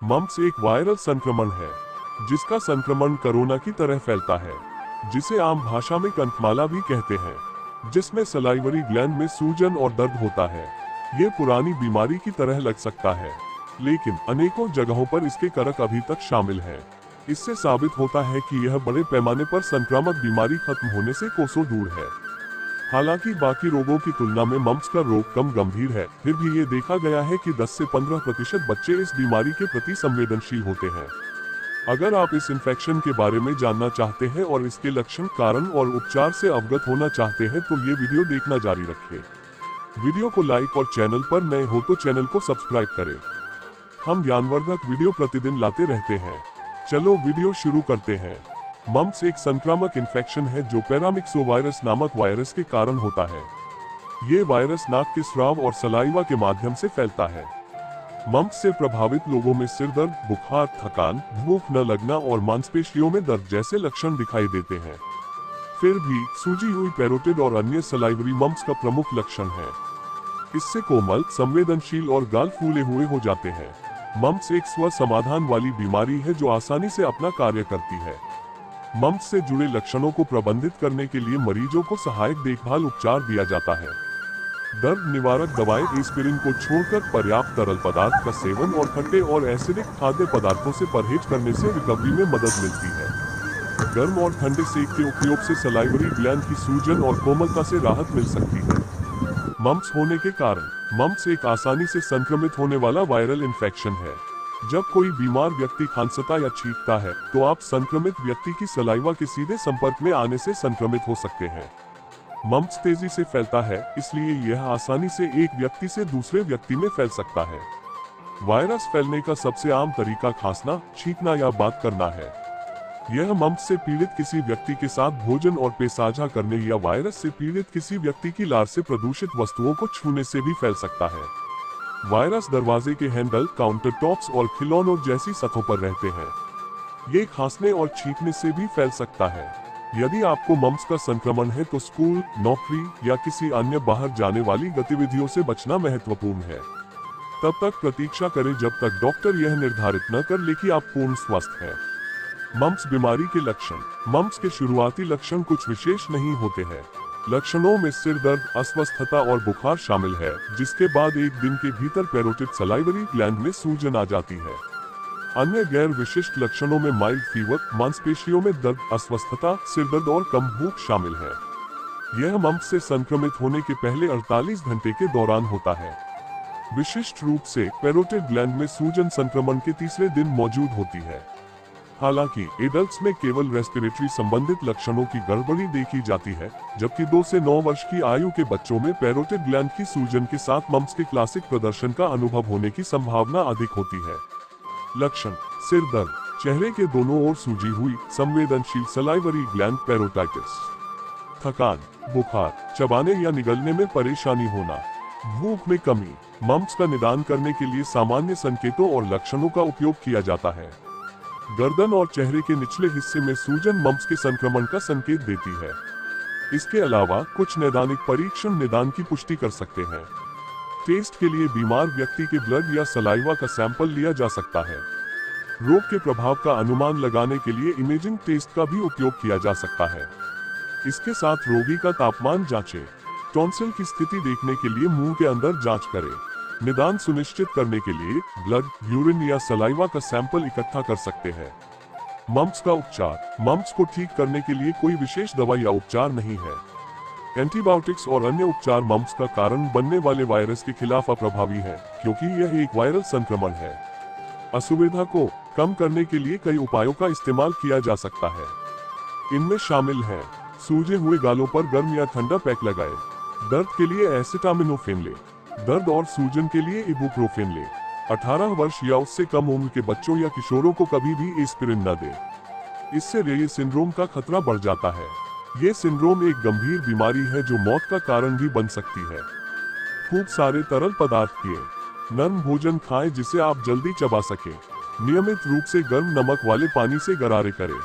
Mumps एक viral संक्रमण है जिसका संक्रमण कोरोना की तरह फैलता है, जिसे आम भाषा में कंठमाला भी कहते हैं, जिसमें सलाइवरी ग्लैंड में सूजन और दर्द होता है। ये पुरानी बीमारी की तरह लग सकता है, लेकिन अनेकों जगहों पर इसके कारक अभी तक शामिल हैं। इससे साबित होता है कि यह बड़े पैमाने पर संक्रामक बीमारी खत्म होने से कोसों दूर है। हालांकि बाकी रोगों की तुलना में मम्प्स का रोग कम गंभीर है, फिर भी ये देखा गया है कि 10 से 15% बच्चे इस बीमारी के प्रति संवेदनशील होते हैं। अगर आप इस इन्फेक्शन के बारे में जानना चाहते हैं और इसके लक्षण, कारण और उपचार से अवगत होना चाहते हैं तो ये वीडियो देखना जारी रखें। वीडियो को लाइक और चैनल पर नए हो तो चैनल को सब्सक्राइब करें। हम ज्ञानवर्धक वीडियो प्रतिदिन लाते रहते हैं। चलो वीडियो शुरू करते हैं। मम्प्स एक संक्रामक इन्फेक्शन है जो पैरामिक्सोवायरस नामक वायरस के कारण होता है। ये वायरस नाक के स्राव और सलाइवा के माध्यम से फैलता है। मम्प्स से प्रभावित लोगों में सिर दर्द, बुखार, थकान, भूख न लगना और मांसपेशियों में दर्द जैसे लक्षण दिखाई देते हैं। फिर भी सूजी हुई पैरोटिड और अन्य सलाइवरी मम्प्स का प्रमुख लक्षण है। इससे कोमल, संवेदनशील और गाल फूले हुए हो जाते हैं। मम्प्स एक स्व समाधान वाली बीमारी है जो आसानी से अपना कार्य करती है। मम्प्स से जुड़े लक्षणों को प्रबंधित करने के लिए मरीजों को सहायक देखभाल उपचार दिया जाता है। दर्द निवारक दवाएं एस्पिरिन को छोड़कर पर्याप्त तरल पदार्थ का सेवन और खट्टे और एसिडिक खाद्य पदार्थों से परहेज करने से रिकवरी में मदद मिलती है। गर्म और ठंडे सेक के उपयोग से सलाइवरी ग्लैंड की सूजन और कोमलता से राहत मिल सकती है। मम्प्स होने के कारण। मम्प्स एक आसानी से संक्रमित होने वाला वायरल इन्फेक्शन है। जब कोई बीमार व्यक्ति खांसता या छींकता है तो आप संक्रमित व्यक्ति की सलाइवा के सीधे संपर्क में आने से संक्रमित हो सकते हैं। मम्प्स तेजी से फैलता है, इसलिए यह आसानी से एक व्यक्ति से दूसरे व्यक्ति में फैल सकता है। वायरस फैलने का सबसे आम तरीका खांसना, छींकना या बात करना है। यह मम्प्स से पीड़ित किसी व्यक्ति के साथ भोजन और पेय साझा करने या वायरस से पीड़ित किसी व्यक्ति की लार से प्रदूषित वस्तुओं को छूने से भी फैल सकता है। वायरस दरवाजे के हैंडल, काउंटर टॉप्स और खिलौनों जैसी सतहों पर रहते हैं। ये खांसने और छींकने से भी फैल सकता है। यदि आपको मम्प्स का संक्रमण है तो स्कूल, नौकरी या किसी अन्य बाहर जाने वाली गतिविधियों से बचना महत्वपूर्ण है। तब तक प्रतीक्षा करें जब तक डॉक्टर यह निर्धारित न कर ले कि आप पूर्ण स्वस्थ हैं। मम्प्स बीमारी के लक्षण। मम्प्स के शुरुआती लक्षण कुछ विशेष नहीं होते हैं। लक्षणों में सिर दर्द, अस्वस्थता और बुखार शामिल है, जिसके बाद एक दिन के भीतर पैरोटिड सलाइवरी ग्लैंड में सूजन आ जाती है। अन्य गैर विशिष्ट लक्षणों में माइल्ड फीवर, मांसपेशियों में दर्द, अस्वस्थता, सिर दर्द और कम भूख शामिल है। यह मम्प्स से संक्रमित होने के पहले 48 घंटे के दौरान होता है। विशिष्ट रूप से पैरोटिड ग्लैंड में सूजन संक्रमण के तीसरे दिन मौजूद होती है। हालांकि एडल्ट्स में केवल रेस्पिरेटरी संबंधित लक्षणों की गड़बड़ी देखी जाती है, जबकि 2 से 9 वर्ष की आयु के बच्चों में पैरोटिड ग्लैंड की सूजन के साथ मम्प्स के क्लासिक प्रदर्शन का अनुभव होने की संभावना अधिक होती है। लक्षण: सिर दर्द, चेहरे के दोनों ओर सूजी हुई, संवेदनशील सलाइवरी ग्लैंड पैरोटाइटिस, थकान, बुखार, चबाने या निगलने में परेशानी होना, भूख में कमी। मम्प्स का निदान करने के लिए सामान्य संकेतों और लक्षणों का उपयोग किया जाता है। गर्दन और चेहरे के निचले हिस्से में सूजन मम्प्स के संक्रमण का संकेत देती है। इसके अलावा कुछ नैदानिक परीक्षण निदान की पुष्टि कर सकते हैं। टेस्ट के लिए बीमार व्यक्ति के ब्लड या सलाइवा का सैंपल लिया जा सकता है। रोग के प्रभाव का अनुमान लगाने के लिए इमेजिंग टेस्ट का भी उपयोग किया जा सकता है। इसके साथ रोगी का तापमान जांचें। टॉन्सिल की स्थिति देखने के लिए मुंह के अंदर जांच करें। निदान सुनिश्चित करने के लिए ब्लड, यूरिन या सलाइवा का सैंपल इकट्ठा कर सकते हैं। मम्प्स का उपचार। मम्प्स को ठीक करने के लिए कोई विशेष दवा या उपचार नहीं है। एंटीबायोटिक्स और अन्य उपचार मम्प्स का कारण बनने वाले वायरस के खिलाफ अप्रभावी है, क्योंकि यह एक वायरल संक्रमण है। असुविधा को कम करने के लिए कई उपायों का इस्तेमाल किया जा सकता है। इनमें शामिल हैं: सूजे हुए गालों पर गर्म या ठंडा पैक लगाएं। दर्द के लिए एसिटामिनोफेन लें। दर्द और सूजन के लिए इबुप्रोफेन लें। 18 वर्ष या उससे कम उम्र के बच्चों या किशोरों को कभी भी एस्पिरिन न दें। इससे रेये सिंड्रोम का खतरा बढ़ जाता है। ये सिंड्रोम एक गंभीर बीमारी है जो मौत का कारण भी बन सकती है। खूब सारे तरल पदार्थ पिएं। नरम भोजन खाएं जिसे आप जल्दी चबा सकें। नियमित रूप से गर्म नमक वाले पानी से गरारे करें।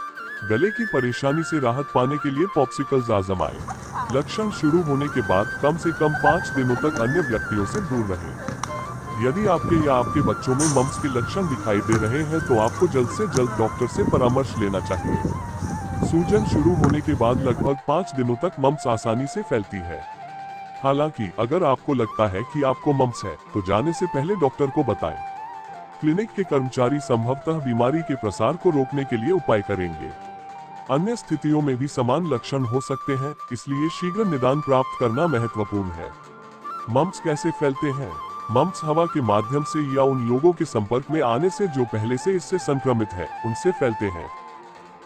गले की परेशानी से राहत पाने के लिए पॉप्सिकल्स आजमाएं। लक्षण शुरू होने के बाद कम से कम 5 दिनों तक अन्य व्यक्तियों से दूर रहें। यदि आपके या आपके बच्चों में मम्स के लक्षण दिखाई दे रहे हैं तो आपको जल्द से जल्द डॉक्टर से परामर्श लेना चाहिए। सूजन शुरू होने के बाद लगभग 5 दिनों तक मम्स आसानी से फैलती है। हालांकि अगर आपको लगता है कि आपको मम्स है तो जाने से पहले डॉक्टर को बताएं। क्लिनिक के कर्मचारी संभवतः बीमारी के प्रसार को रोकने के लिए उपाय करेंगे। अन्य स्थितियों में भी समान लक्षण हो सकते हैं, इसलिए शीघ्र निदान प्राप्त करना महत्वपूर्ण है। मम्स कैसे फैलते हैं? मम्स हवा के माध्यम से या उन लोगों के संपर्क में आने से जो पहले से इससे संक्रमित है, उनसे फैलते हैं।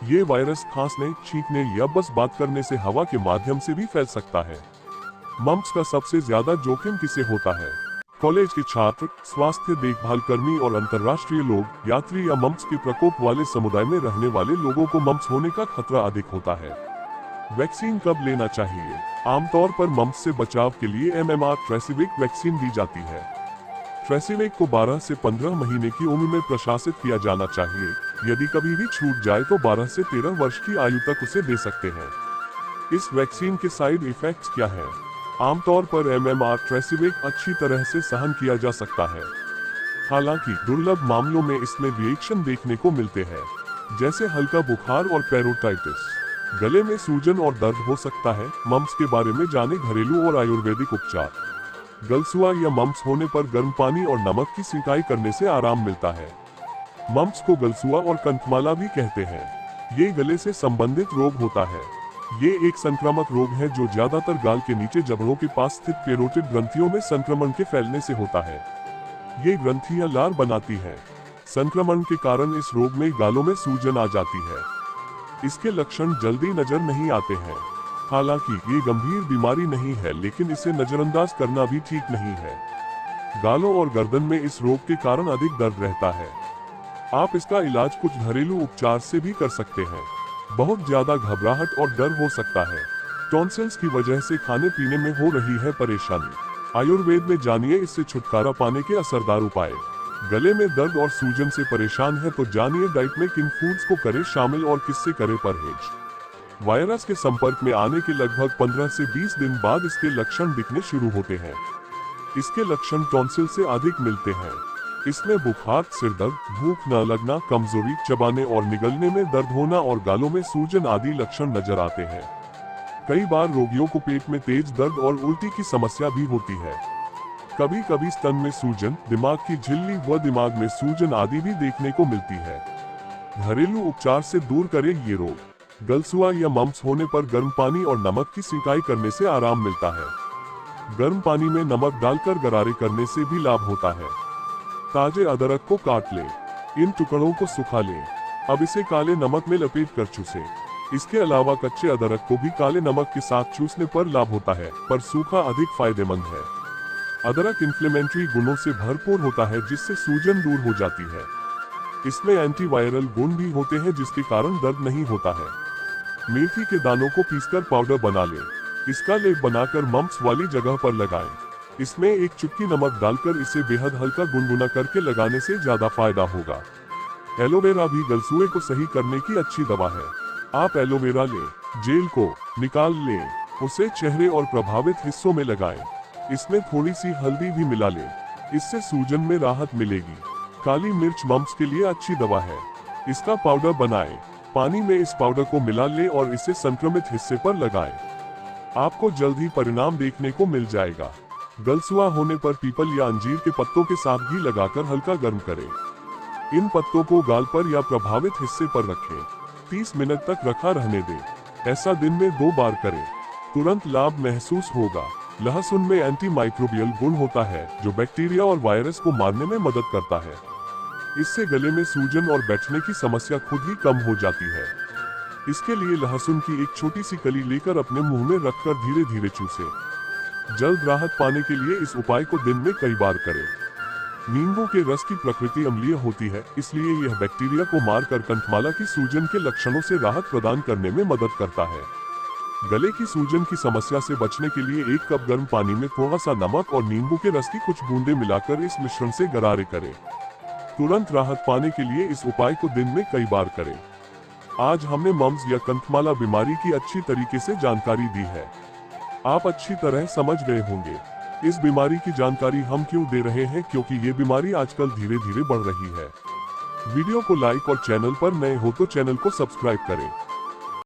ये वायरस खांसने, छींकने या बस बात करने से हवा के माध्यम से भी फैल सकता है। मम्स का सबसे ज्यादा जोखिम किसे होता है? कॉलेज के छात्र, स्वास्थ्य देखभाल कर्मी और अंतर्राष्ट्रीय लोग, यात्री या मम्स के प्रकोप वाले समुदाय में रहने वाले लोगों को मम्स होने का खतरा अधिक होता है। वैक्सीन कब लेना चाहिए? आमतौर पर मम्स से बचाव के लिए MMR ट्रेसिविक वैक्सीन दी जाती है। ट्रेसिविक को 12 से 15 महीने की उम्र में प्रशासित किया जाना चाहिए। यदि कभी भी छूट जाए तो 12 से 13 वर्ष की आयु तक उसे दे सकते हैं। इस वैक्सीन के साइड इफेक्ट्स क्या हैं? आमतौर पर MMR ट्रेसिविक अच्छी तरह से सहन किया जा सकता है। हालांकि दुर्लभ मामलों में इसमें रिएक्शन देखने को मिलते हैं, जैसे हल्का बुखार और पेरोटाइटिस। गले में सूजन और दर्द हो सकता है। मम्स के बारे में जाने घरेलू और आयुर्वेदिक उपचार। गलसुआ या मम्स होने पर गर्म पानी और नमक की सिंकाई करने से आराम मिलता है। मम्स को गलसुआ और कंठमाला भी कहते हैं। ये गले से संबंधित रोग होता है। ये एक संक्रामक रोग है जो ज्यादातर गाल के नीचे जबड़ों के पास स्थित पेरोटिड ग्रंथियों में संक्रमण के फैलने से होता है। ये ग्रंथियां लार बनाती हैं। संक्रमण के कारण इस रोग में गालों में सूजन आ जाती है। इसके लक्षण जल्दी नजर नहीं आते हैं। हालांकि ये गंभीर बीमारी नहीं है, लेकिन इसे नजरअंदाज करना भी ठीक नहीं है। गालों और गर्दन में इस रोग के कारण अधिक दर्द रहता है। आप इसका इलाज कुछ घरेलू उपचार से भी कर सकते हैं। बहुत ज्यादा घबराहट और डर हो सकता है। टॉन्सिल्स की वजह से खाने पीने में हो रही है परेशानी। आयुर्वेद में जानिए इससे छुटकारा पाने के असरदार उपाय। गले में दर्द और सूजन से परेशान है तो जानिए डाइट में किन फूड्स को करें शामिल और किससे करें परहेज। वायरस के संपर्क में आने के लगभग 15 से 20 दिन बाद इसके लक्षण दिखने शुरू होते हैं। इसके लक्षण टॉन्सिल से अधिक मिलते हैं। इसमें बुखार, सिरदर्द, भूख न लगना, कमजोरी, चबाने और निगलने में दर्द होना और गालों में सूजन आदि लक्षण नजर आते हैं। कई बार रोगियों को पेट में तेज दर्द और उल्टी की समस्या भी होती है। कभी कभी स्तन में सूजन, दिमाग की झिल्ली व दिमाग में सूजन आदि भी देखने को मिलती है। घरेलू उपचार से दूर करें ये रोग। गलसुआ या मम्स होने पर गर्म पानी और नमक की सिंकाई करने से आराम मिलता है। गर्म पानी में नमक डालकर गरारे करने से भी लाभ होता है। ताजे अदरक को काट लें। इन टुकड़ों को सुखा लें। अब इसे काले नमक में लपेट कर चूसें। इसके अलावा कच्चे अदरक को भी काले नमक के साथ चूसने पर लाभ होता है, पर सूखा अधिक फायदेमंद है। अदरक इन्फ्लेमेटरी गुणों से भरपूर होता है, जिससे सूजन दूर हो जाती है। इसमें एंटीवायरल गुण भी होते हैं, जिसके कारण दर्द नहीं होता है। मेथी के दानों को पीसकर पाउडर बना लें। इसका लेप बनाकर मम्स वाली जगह पर लगाएं। इसमें एक चुटकी नमक डालकर इसे बेहद हल्का गुनगुना करके लगाने से ज्यादा फायदा होगा। एलोवेरा भी गलसुए को सही करने की अच्छी दवा है। आप एलोवेरा लें, जेल को निकाल लें, उसे चेहरे और प्रभावित हिस्सों में लगाएं। इसमें थोड़ी सी हल्दी भी मिला लें। इससे सूजन में राहत मिलेगी। काली मिर्च मम्स के लिए अच्छी दवा है। इसका पाउडर बनाएं। पानी में इस पाउडर को मिला लें और इसे संक्रमित हिस्से पर लगाएं। आपको जल्द ही परिणाम देखने को मिल जाएगा। गलसुआ होने पर पीपल या अंजीर के पत्तों के साथ घी लगाकर हल्का गर्म करें। इन पत्तों को गाल पर या प्रभावित हिस्से पर रखें। 30 मिनट तक रखा रहने दें। ऐसा दिन में 2 बार करें। तुरंत लाभ महसूस होगा। लहसुन में एंटी माइक्रोबियल गुण होता है, जो बैक्टीरिया और वायरस को मारने में मदद करता है। इससे गले में सूजन और बैठने की समस्या खुद ही कम हो जाती है। इसके लिए लहसुन की एक छोटी सी कली लेकर अपने मुंह में रखकर धीरे धीरे चूसें। जल्द राहत पाने के लिए इस उपाय को दिन में कई बार करें। नींबू के रस की प्रकृति अम्लीय होती है, इसलिए यह बैक्टीरिया को मारकर कंठमाला की सूजन के लक्षणों से राहत प्रदान करने में मदद करता है। गले की सूजन की समस्या से बचने के लिए 1 कप गर्म पानी में थोड़ा सा नमक और नींबू के रस की कुछ बूंदें मिलाकर इस मिश्रण से गरारे करें। तुरंत राहत पाने के लिए इस उपाय को दिन में कई बार करें। आज हमने मम्स या कंठमाला बीमारी की अच्छी तरीके से जानकारी दी है। आप अच्छी तरह समझ गए होंगे। इस बीमारी की जानकारी हम क्यों दे रहे हैं, क्योंकि ये बीमारी आजकल धीरे धीरे बढ़ रही है। वीडियो को लाइक और चैनल पर नए हो तो चैनल को सब्सक्राइब करें।